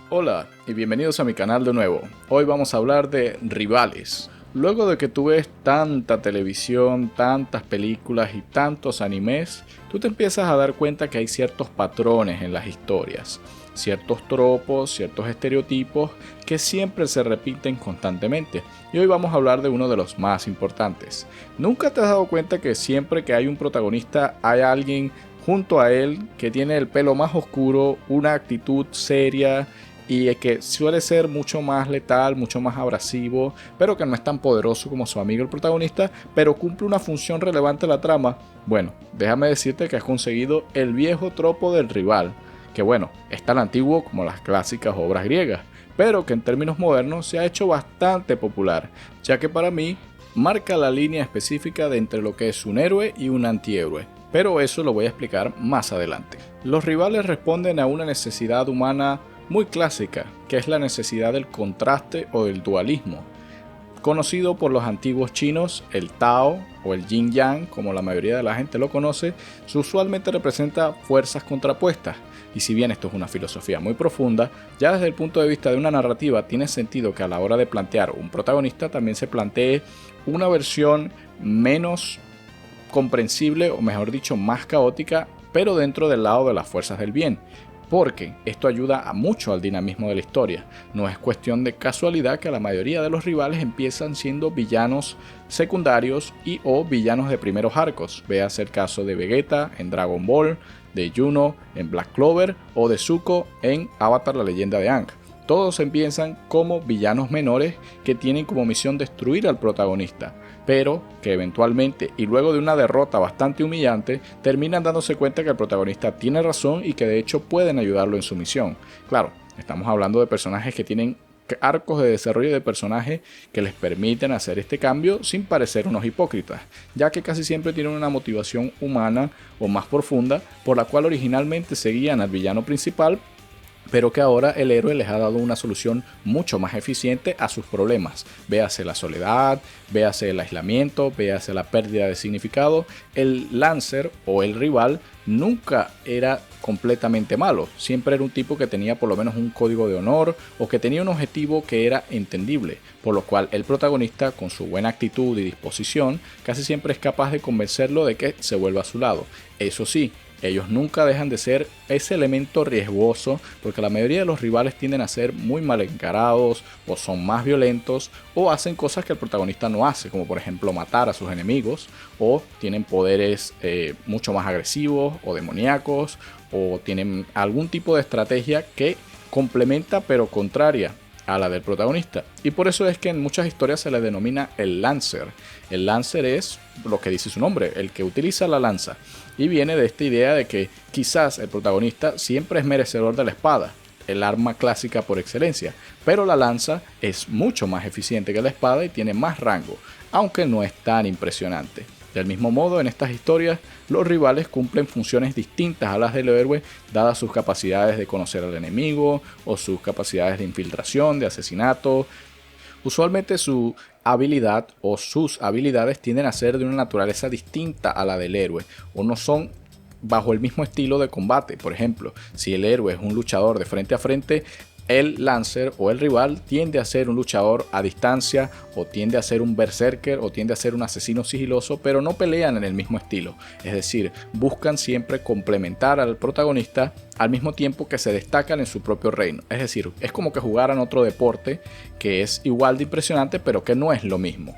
Hola y bienvenidos a mi canal de nuevo. Hoy vamos a hablar de rivales. Luego de que tú ves tanta televisión, tantas películas y tantos animes, tú te empiezas a dar cuenta que hay ciertos patrones en las historias, ciertos tropos, ciertos estereotipos que siempre se repiten constantemente. Y hoy vamos a hablar de uno de los más importantes. ¿Nunca te has dado cuenta que siempre que hay un protagonista hay alguien junto a él que tiene el pelo más oscuro, una actitud seria y que suele ser mucho más letal, mucho más abrasivo, pero que no es tan poderoso como su amigo el protagonista, pero cumple una función relevante en la trama? Bueno, déjame decirte que has conseguido el viejo tropo del rival, que bueno, es tan antiguo como las clásicas obras griegas, pero que en términos modernos se ha hecho bastante popular, ya que para mí marca la línea específica de entre lo que es un héroe y un antihéroe. Pero eso lo voy a explicar más adelante. Los rivales responden a una necesidad humana muy clásica, que es la necesidad del contraste o del dualismo. Conocido por los antiguos chinos, el Tao o el Yin Yang, como la mayoría de la gente lo conoce, usualmente representa fuerzas contrapuestas. Y si bien esto es una filosofía muy profunda, ya desde el punto de vista de una narrativa tiene sentido que a la hora de plantear un protagonista también se plantee una versión menos comprensible, o mejor dicho, más caótica, pero dentro del lado de las fuerzas del bien, porque esto ayuda a mucho al dinamismo de la historia. No es cuestión de casualidad que la mayoría de los rivales empiezan siendo villanos secundarios y o villanos de primeros arcos. Véase el caso de Vegeta en Dragon Ball, de Juno en Black Clover o de Zuko en Avatar: La Leyenda de Aang. Todos empiezan como villanos menores que tienen como misión destruir al protagonista, pero que eventualmente y luego de una derrota bastante humillante terminan dándose cuenta que el protagonista tiene razón y que de hecho pueden ayudarlo en su misión. Claro, estamos hablando de personajes que tienen arcos de desarrollo de personaje que les permiten hacer este cambio sin parecer unos hipócritas, ya que casi siempre tienen una motivación humana o más profunda por la cual originalmente seguían al villano principal, pero que ahora el héroe les ha dado una solución mucho más eficiente a sus problemas. Véase la soledad, véase el aislamiento, véase la pérdida de significado. El Lancer o el rival nunca era completamente malo, siempre era un tipo que tenía por lo menos un código de honor o que tenía un objetivo que era entendible, por lo cual el protagonista, con su buena actitud y disposición, casi siempre es capaz de convencerlo de que se vuelva a su lado. Eso sí, ellos nunca dejan de ser ese elemento riesgoso, porque la mayoría de los rivales tienden a ser muy mal encarados, o son más violentos, o hacen cosas que el protagonista no hace, como por ejemplo matar a sus enemigos, o tienen poderes mucho más agresivos o demoníacos, o tienen algún tipo de estrategia que complementa pero contraria a la del protagonista. Y por eso es que en muchas historias se le denomina el Lancer. El Lancer es lo que dice su nombre, el que utiliza la lanza. Y viene de esta idea de que quizás el protagonista siempre es merecedor de la espada, el arma clásica por excelencia, pero la lanza es mucho más eficiente que la espada y tiene más rango, aunque no es tan impresionante. Del mismo modo, en estas historias, los rivales cumplen funciones distintas a las del héroe, dadas sus capacidades de conocer al enemigo o sus capacidades de infiltración, de asesinato. Usualmente su habilidad o sus habilidades tienden a ser de una naturaleza distinta a la del héroe, o no son bajo el mismo estilo de combate. Por ejemplo, si el héroe es un luchador de frente a frente, el Lancer o el rival tiende a ser un luchador a distancia, o tiende a ser un berserker, o tiende a ser un asesino sigiloso, pero no pelean en el mismo estilo. Es decir, buscan siempre complementar al protagonista al mismo tiempo que se destacan en su propio reino. Es decir, es como que jugaran otro deporte que es igual de impresionante, pero que no es lo mismo.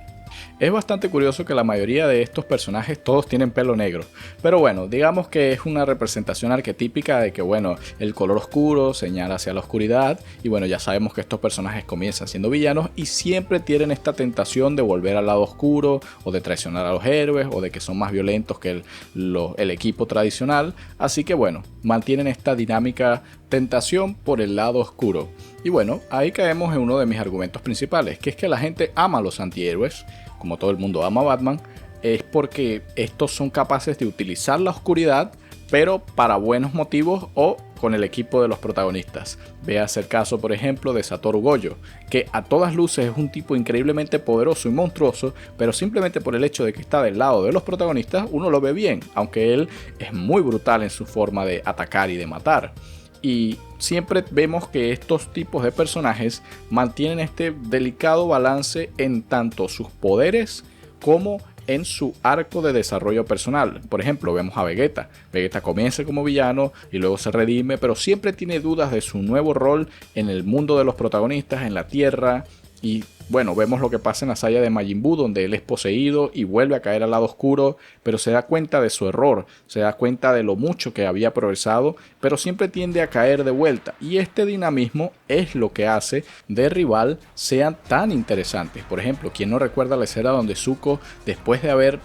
Es bastante curioso que la mayoría de estos personajes todos tienen pelo negro, pero bueno, digamos que es una representación arquetípica de que bueno, el color oscuro señala hacia la oscuridad y bueno, ya sabemos que estos personajes comienzan siendo villanos y siempre tienen esta tentación de volver al lado oscuro o de traicionar a los héroes o de que son más violentos que el equipo tradicional, así que bueno, mantienen esta dinámica tentación por el lado oscuro. Y bueno, ahí caemos en uno de mis argumentos principales, que es que la gente ama a los antihéroes, como todo el mundo ama a Batman, es porque estos son capaces de utilizar la oscuridad, pero para buenos motivos o con el equipo de los protagonistas. Véase el caso, por ejemplo, de Satoru Gojo, que a todas luces es un tipo increíblemente poderoso y monstruoso, pero simplemente por el hecho de que está del lado de los protagonistas, uno lo ve bien, aunque él es muy brutal en su forma de atacar y de matar. Y siempre vemos que estos tipos de personajes mantienen este delicado balance en tanto sus poderes como en su arco de desarrollo personal. Por ejemplo, vemos a Vegeta. Vegeta comienza como villano y luego se redime, pero siempre tiene dudas de su nuevo rol en el mundo de los protagonistas, en la Tierra. Y bueno, vemos lo que pasa en la saga de Majin Buu, donde él es poseído y vuelve a caer al lado oscuro, pero se da cuenta de su error, se da cuenta de lo mucho que había progresado, pero siempre tiende a caer de vuelta. Y este dinamismo es lo que hace de Rival sean tan interesantes. Por ejemplo, ¿quién no recuerda la escena donde Zuko, después de haber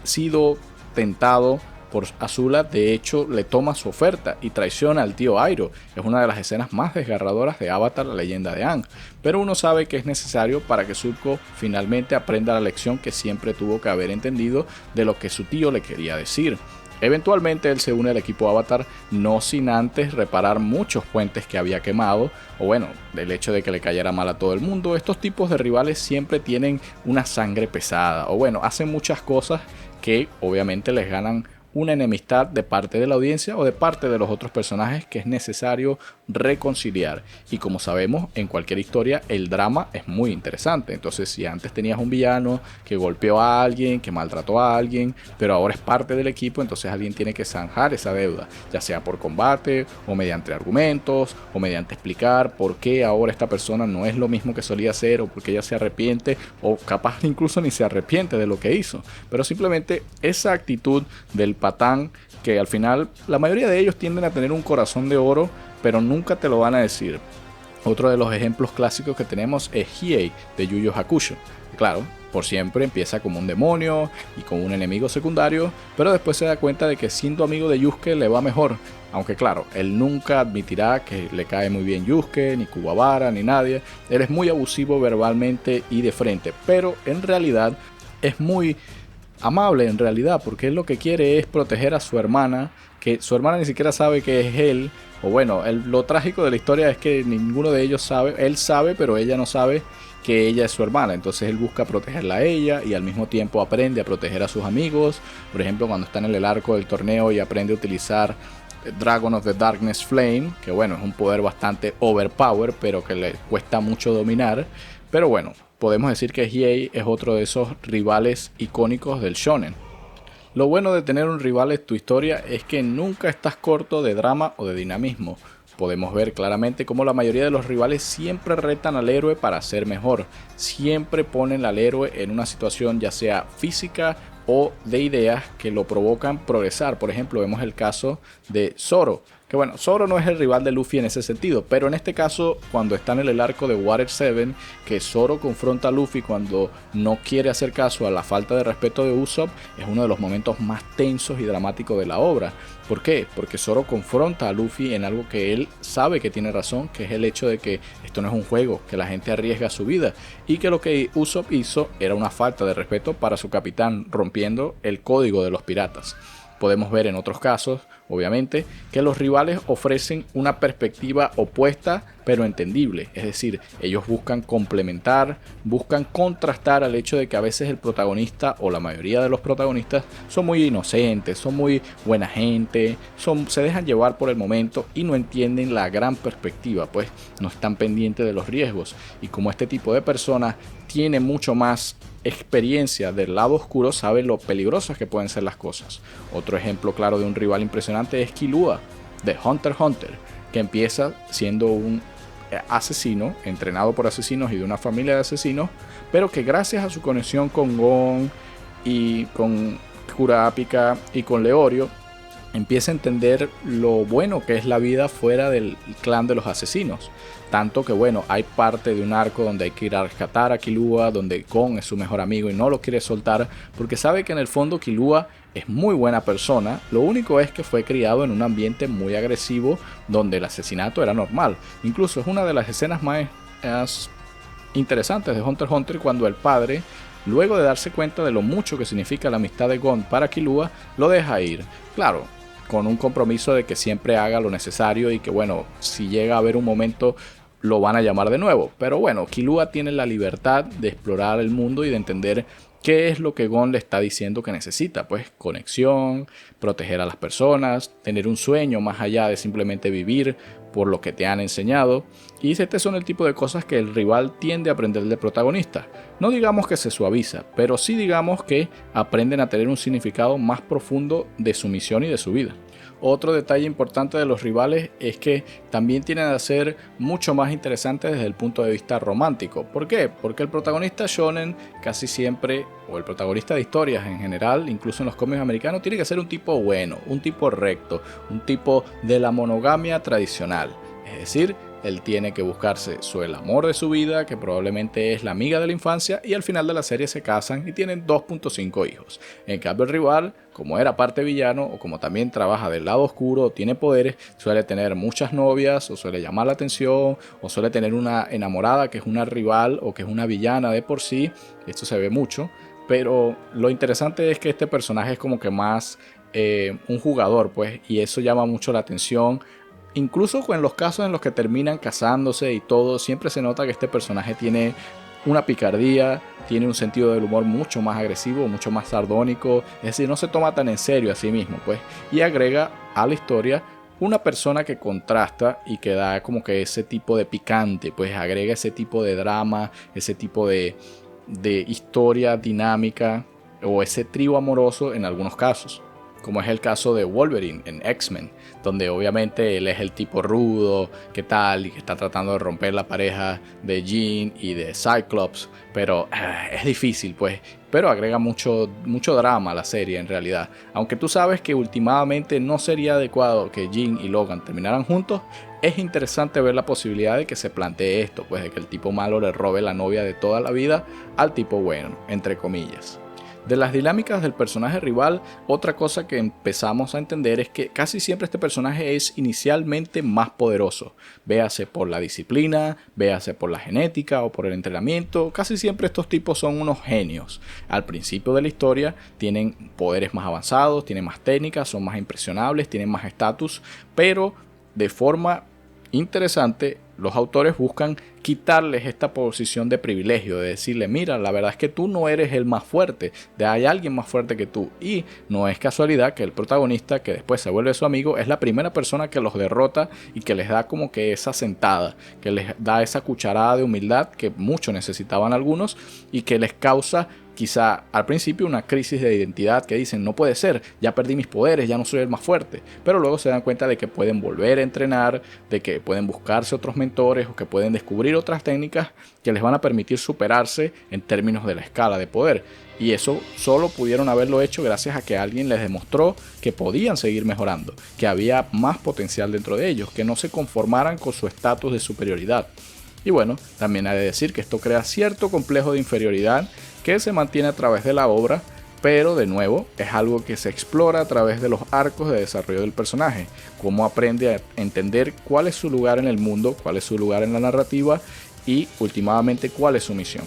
sido tentado por Azula, de hecho le toma su oferta y traiciona al tío Iroh? Es una de las escenas más desgarradoras de Avatar, la leyenda de Aang, pero uno sabe que es necesario para que Zuko finalmente aprenda la lección que siempre tuvo que haber entendido de lo que su tío le quería decir. Eventualmente él se une al equipo Avatar, no sin antes reparar muchos puentes que había quemado, o bueno, del hecho de que le cayera mal a todo el mundo. Estos tipos de rivales siempre tienen una sangre pesada, o bueno, hacen muchas cosas que obviamente les ganan una enemistad de parte de la audiencia o de parte de los otros personajes que es necesario reconciliar. Y como sabemos, en cualquier historia el drama es muy interesante. Entonces, si antes tenías un villano que golpeó a alguien, que maltrató a alguien, pero ahora es parte del equipo, entonces alguien tiene que zanjar esa deuda, ya sea por combate o mediante argumentos o mediante explicar por qué ahora esta persona no es lo mismo que solía ser, o porque ella se arrepiente, o capaz incluso ni se arrepiente de lo que hizo, pero simplemente esa actitud del patán, que al final la mayoría de ellos tienden a tener un corazón de oro, pero nunca te lo van a decir. Otro de los ejemplos clásicos que tenemos es Hiei de Yu Yu Hakusho. Claro, por siempre empieza como un demonio y como un enemigo secundario, pero después se da cuenta de que siendo amigo de Yusuke le va mejor. Aunque claro, él nunca admitirá que le cae muy bien Yusuke, ni Kuwabara, ni nadie. Él es muy abusivo verbalmente y de frente, pero en realidad es muy amable en realidad, porque él lo que quiere es proteger a su hermana, que su hermana ni siquiera sabe que es él. O bueno, lo trágico de la historia es que ninguno de ellos sabe, él sabe, pero ella no sabe que ella es su hermana. Entonces él busca protegerla a ella y al mismo tiempo aprende a proteger a sus amigos. Por ejemplo, cuando está en el arco del torneo y aprende a utilizar Dragon of the Darkness Flame, que bueno, es un poder bastante overpower, pero que le cuesta mucho dominar. Pero bueno, podemos decir que Hiei es otro de esos rivales icónicos del shonen. Lo bueno de tener un rival en tu historia es que nunca estás corto de drama o de dinamismo. Podemos ver claramente cómo la mayoría de los rivales siempre retan al héroe para ser mejor. Siempre ponen al héroe en una situación ya sea física o de ideas que lo provocan progresar. Por ejemplo, vemos el caso de Zoro. Que bueno, Zoro no es el rival de Luffy en ese sentido, pero en este caso, cuando están en el arco de Water 7, que Zoro confronta a Luffy cuando no quiere hacer caso a la falta de respeto de Usopp, es uno de los momentos más tensos y dramáticos de la obra. ¿Por qué? Porque Zoro confronta a Luffy en algo que él sabe que tiene razón, que es el hecho de que esto no es un juego, que la gente arriesga su vida, y que lo que Usopp hizo era una falta de respeto para su capitán, rompiendo el código de los piratas. Podemos ver en otros casos, obviamente, que los rivales ofrecen una perspectiva opuesta pero entendible. Es decir, ellos buscan complementar, buscan contrastar al hecho de que a veces el protagonista o la mayoría de los protagonistas son muy inocentes, son muy buena gente, se dejan llevar por el momento y no entienden la gran perspectiva, pues no están pendientes de los riesgos. Y como este tipo de personas tiene mucho más experiencia del lado oscuro, sabe lo peligrosas que pueden ser las cosas. Otro ejemplo claro de un rival impresionante es Killua de Hunter x Hunter, que empieza siendo un asesino, entrenado por asesinos y de una familia de asesinos, pero que gracias a su conexión con Gon y con Kurapika y con Leorio, empieza a entender lo bueno que es la vida fuera del clan de los asesinos. Tanto que bueno, hay parte de un arco donde hay que ir a rescatar a Killua, donde Gon es su mejor amigo y no lo quiere soltar porque sabe que en el fondo Killua es muy buena persona. Lo único es que fue criado en un ambiente muy agresivo donde el asesinato era normal. Incluso es una de las escenas más interesantes de Hunter x Hunter cuando el padre, luego de darse cuenta de lo mucho que significa la amistad de Gon para Killua, lo deja ir. Claro, con un compromiso de que siempre haga lo necesario y que bueno, si llega a haber un momento lo van a llamar de nuevo. Pero bueno, Killua tiene la libertad de explorar el mundo y de entender ¿Qué es lo que Gon le está diciendo que necesita? Pues conexión, proteger a las personas, tener un sueño más allá de simplemente vivir por lo que te han enseñado. Y este son el tipo de cosas que el rival tiende a aprender del protagonista. No digamos que se suaviza, pero sí digamos que aprenden a tener un significado más profundo de su misión y de su vida. Otro detalle importante de los rivales es que también tienden a ser mucho más interesantes desde el punto de vista romántico. ¿Por qué? Porque el protagonista shonen casi siempre, o el protagonista de historias en general, incluso en los cómics americanos, tiene que ser un tipo bueno, un tipo recto, un tipo de la monogamia tradicional. Es decir, él tiene que buscarse el amor de su vida, que probablemente es la amiga de la infancia, y al final de la serie se casan y tienen 2.5 hijos. En cambio el rival, como era parte villano, o como también trabaja del lado oscuro, o tiene poderes, suele tener muchas novias, o suele llamar la atención, o suele tener una enamorada que es una rival, o que es una villana de por sí. Esto se ve mucho, pero lo interesante es que este personaje es como que más un jugador, pues, y eso llama mucho la atención. Incluso en los casos en los que terminan casándose y todo, siempre se nota que este personaje tiene una picardía, tiene un sentido del humor mucho más agresivo, mucho más sardónico, es decir, no se toma tan en serio a sí mismo, pues, y agrega a la historia una persona que contrasta y que da como que ese tipo de picante, pues agrega ese tipo de drama, ese tipo de historia dinámica o ese trío amoroso en algunos casos, como es el caso de Wolverine en X-Men, donde obviamente él es el tipo rudo, que tal, y que está tratando de romper la pareja de Jean y de Cyclops, pero es difícil, pues, pero agrega mucho drama a la serie en realidad. Aunque tú sabes que últimamente no sería adecuado que Jean y Logan terminaran juntos, es interesante ver la posibilidad de que se plantee esto, pues de que el tipo malo le robe la novia de toda la vida al tipo bueno, entre comillas. De las dinámicas del personaje rival, otra cosa que empezamos a entender es que casi siempre este personaje es inicialmente más poderoso. Véase por la disciplina, véase por la genética o por el entrenamiento, casi siempre estos tipos son unos genios. Al principio de la historia tienen poderes más avanzados, tienen más técnicas, son más impresionables, tienen más estatus, pero de forma interesante, los autores buscan quitarles esta posición de privilegio, de decirle, mira, la verdad es que tú no eres el más fuerte, hay alguien más fuerte que tú. Y no es casualidad que el protagonista, que después se vuelve su amigo, es la primera persona que los derrota y que les da como que esa sentada, que les da esa cucharada de humildad que mucho necesitaban algunos y que les causa quizá al principio una crisis de identidad, que dicen, no puede ser, ya perdí mis poderes, ya no soy el más fuerte, pero luego se dan cuenta de que pueden volver a entrenar, de que pueden buscarse otros mentores o que pueden descubrir otras técnicas que les van a permitir superarse en términos de la escala de poder, y eso solo pudieron haberlo hecho gracias a que alguien les demostró que podían seguir mejorando, que había más potencial dentro de ellos, que no se conformaran con su estatus de superioridad. Y bueno, también hay de decir que esto crea cierto complejo de inferioridad que se mantiene a través de la obra, pero de nuevo es algo que se explora a través de los arcos de desarrollo del personaje, cómo aprende a entender cuál es su lugar en el mundo, cuál es su lugar en la narrativa y últimamente cuál es su misión.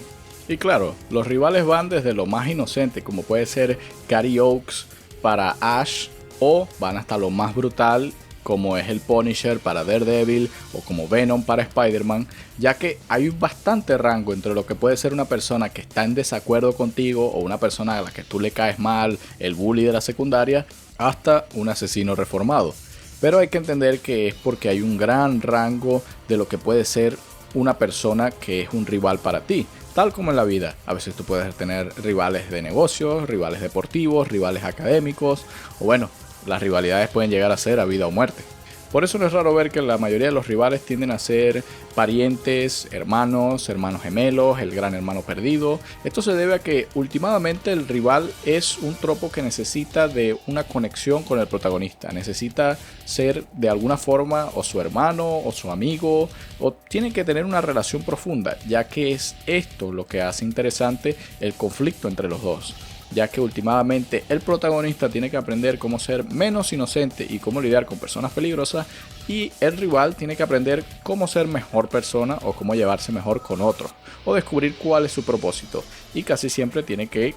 Y claro, los rivales van desde lo más inocente, como puede ser Cary Oaks para Ash, o van hasta lo más brutal, como es el Punisher para Daredevil o como Venom para Spider-Man, ya que hay bastante rango entre lo que puede ser una persona que está en desacuerdo contigo o una persona a la que tú le caes mal, el bully de la secundaria, hasta un asesino reformado. Pero hay que entender que es porque hay un gran rango de lo que puede ser una persona que es un rival para ti. Tal como en la vida, a veces tú puedes tener rivales de negocios, rivales deportivos, rivales académicos, o bueno, las rivalidades pueden llegar a ser a vida o muerte. Por eso no es raro ver que la mayoría de los rivales tienden a ser parientes, hermanos gemelos, el gran hermano perdido. Esto se debe a que últimamente el rival es un tropo que necesita de una conexión con el protagonista. Necesita ser de alguna forma o su hermano o su amigo, o tiene que tener una relación profunda, ya que es esto lo que hace interesante el conflicto entre los dos, ya que últimamente el protagonista tiene que aprender cómo ser menos inocente y cómo lidiar con personas peligrosas, y el rival tiene que aprender cómo ser mejor persona o cómo llevarse mejor con otros, o descubrir cuál es su propósito, y casi siempre tiene que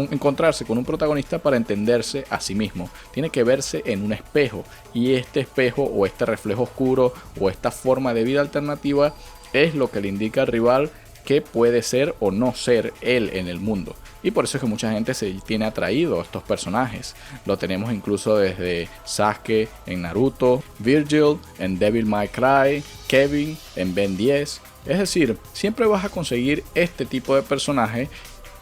encontrarse con un protagonista para entenderse a sí mismo. Tiene que verse en un espejo, y este espejo o este reflejo oscuro o esta forma de vida alternativa es lo que le indica al rival qué puede ser o no ser él en el mundo. Y por eso es que mucha gente se tiene atraído a estos personajes. Lo tenemos incluso desde Sasuke en Naruto, Virgil en Devil May Cry, Kevin en Ben 10. Es decir, siempre vas a conseguir este tipo de personaje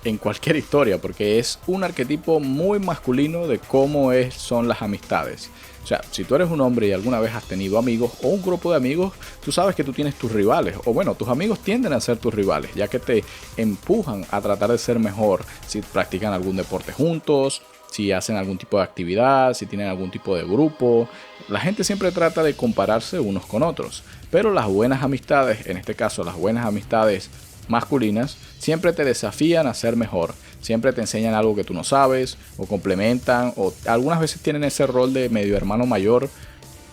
en cualquier historia, porque es un arquetipo muy masculino de cómo son las amistades. O sea, si tú eres un hombre y alguna vez has tenido amigos o un grupo de amigos, tú sabes que tú tienes tus rivales, o bueno, tus amigos tienden a ser tus rivales, ya que te empujan a tratar de ser mejor si practican algún deporte juntos, si hacen algún tipo de actividad, si tienen algún tipo de grupo. La gente siempre trata de compararse unos con otros, pero las buenas amistades, en este caso las buenas amistades masculinas, siempre te desafían a ser mejor, siempre te enseñan algo que tú no sabes, o complementan, o algunas veces tienen ese rol de medio hermano mayor,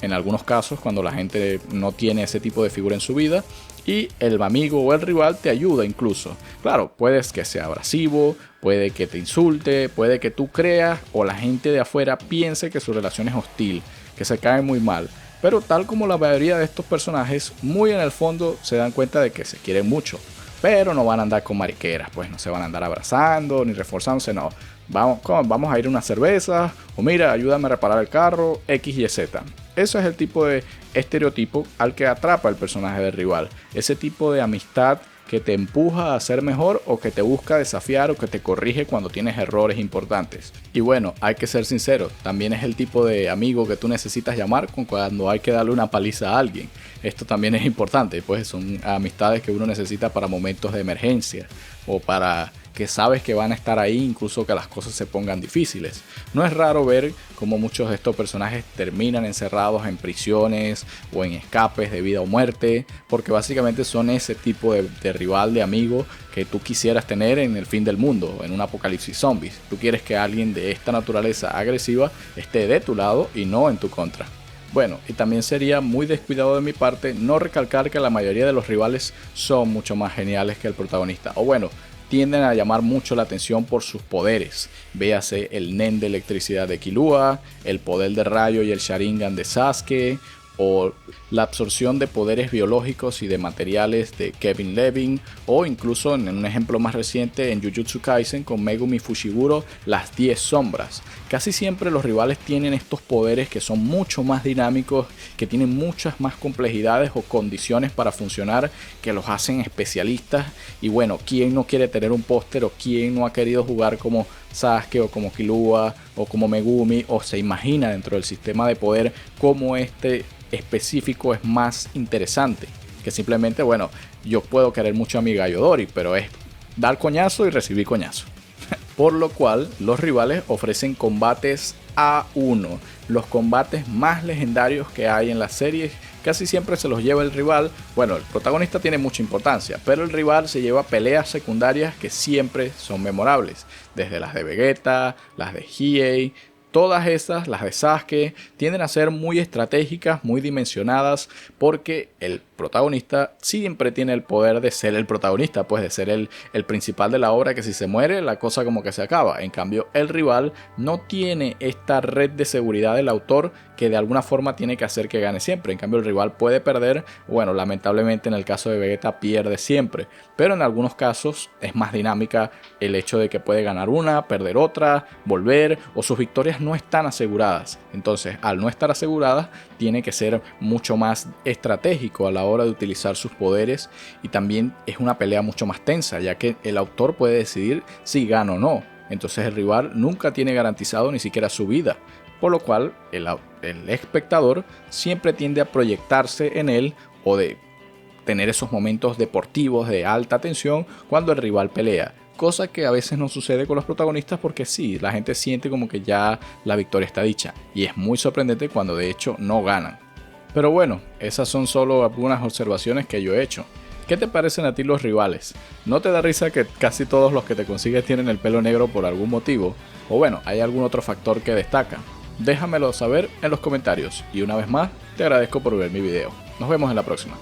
en algunos casos cuando la gente no tiene ese tipo de figura en su vida, y el amigo o el rival te ayuda incluso. Claro, puedes que sea abrasivo, puede que te insulte, puede que tú creas o la gente de afuera piense que su relación es hostil, que se cae muy mal. Pero tal como la mayoría de estos personajes, muy en el fondo se dan cuenta de que se quieren mucho. Pero no van a andar con mariqueras, pues no se van a andar abrazando ni reforzándose, no. Vamos a ir a una cerveza, o mira, ayúdame a reparar el carro, X, Y, Z. Eso es el tipo de estereotipo al que atrapa el personaje del rival. Ese tipo de amistad que te empuja a ser mejor o que te busca desafiar o que te corrige cuando tienes errores importantes. Y bueno, hay que ser sincero, también es el tipo de amigo que tú necesitas llamar cuando hay que darle una paliza a alguien. Esto también es importante, pues son amistades que uno necesita para momentos de emergencia o para que sabes que van a estar ahí incluso que las cosas se pongan difíciles. No es raro ver cómo muchos de estos personajes terminan encerrados en prisiones o en escapes de vida o muerte, porque básicamente son ese tipo de rival, de amigo que tú quisieras tener en el fin del mundo, en un apocalipsis zombies. Tú quieres que alguien de esta naturaleza agresiva esté de tu lado y no en tu contra. Bueno, y también sería muy descuidado de mi parte no recalcar que la mayoría de los rivales son mucho más geniales que el protagonista. O bueno, tienden a llamar mucho la atención por sus poderes. Véase el Nen de electricidad de Killua, el poder de rayo y el Sharingan de Sasuke, o la absorción de poderes biológicos y de materiales de Kevin Levin, o incluso en un ejemplo más reciente en Jujutsu Kaisen con Megumi Fushiguro, las 10 sombras. Casi siempre los rivales tienen estos poderes que son mucho más dinámicos, que tienen muchas más complejidades o condiciones para funcionar, que los hacen especialistas. Y bueno, ¿quién no quiere tener un póster o quién no ha querido jugar como Sasuke o como Killua o como Megumi, o se imagina dentro del sistema de poder cómo este específico es más interesante que simplemente, bueno, yo puedo querer mucho a mi Gallo Dori, pero es dar coñazo y recibir coñazo. Por lo cual los rivales ofrecen combates A1, los combates más legendarios que hay en las series. Casi siempre se los lleva el rival. Bueno, el protagonista tiene mucha importancia, pero el rival se lleva peleas secundarias que siempre son memorables, desde las de Vegeta, las de Hiei. Todas esas, las de Sasuke, tienden a ser muy estratégicas, muy dimensionadas, porque el protagonista siempre tiene el poder de ser el protagonista, pues de ser el principal de la obra, que si se muere la cosa como que se acaba. En cambio, el rival no tiene esta red de seguridad del autor que de alguna forma tiene que hacer que gane siempre. En cambio, el rival puede perder, bueno, lamentablemente en el caso de Vegeta pierde siempre, pero en algunos casos es más dinámica el hecho de que puede ganar una, perder otra, volver, o sus victorias no están aseguradas. Entonces, al no estar aseguradas, tiene que ser mucho más estratégico a la hora de utilizar sus poderes, y también es una pelea mucho más tensa, ya que el autor puede decidir si gana o no. Entonces el rival nunca tiene garantizado ni siquiera su vida, por lo cual el espectador siempre tiende a proyectarse en él o de tener esos momentos deportivos de alta tensión cuando el rival pelea. Cosa que a veces no sucede con los protagonistas, porque sí, la gente siente como que ya la victoria está dicha, y es muy sorprendente cuando de hecho no ganan. Pero bueno, esas son solo algunas observaciones que yo he hecho. ¿Qué te parecen a ti los rivales? ¿No te da risa que casi todos los que te consigues tienen el pelo negro por algún motivo? O bueno, ¿hay algún otro factor que destaca? Déjamelo saber en los comentarios, y una vez más te agradezco por ver mi video. Nos vemos en la próxima.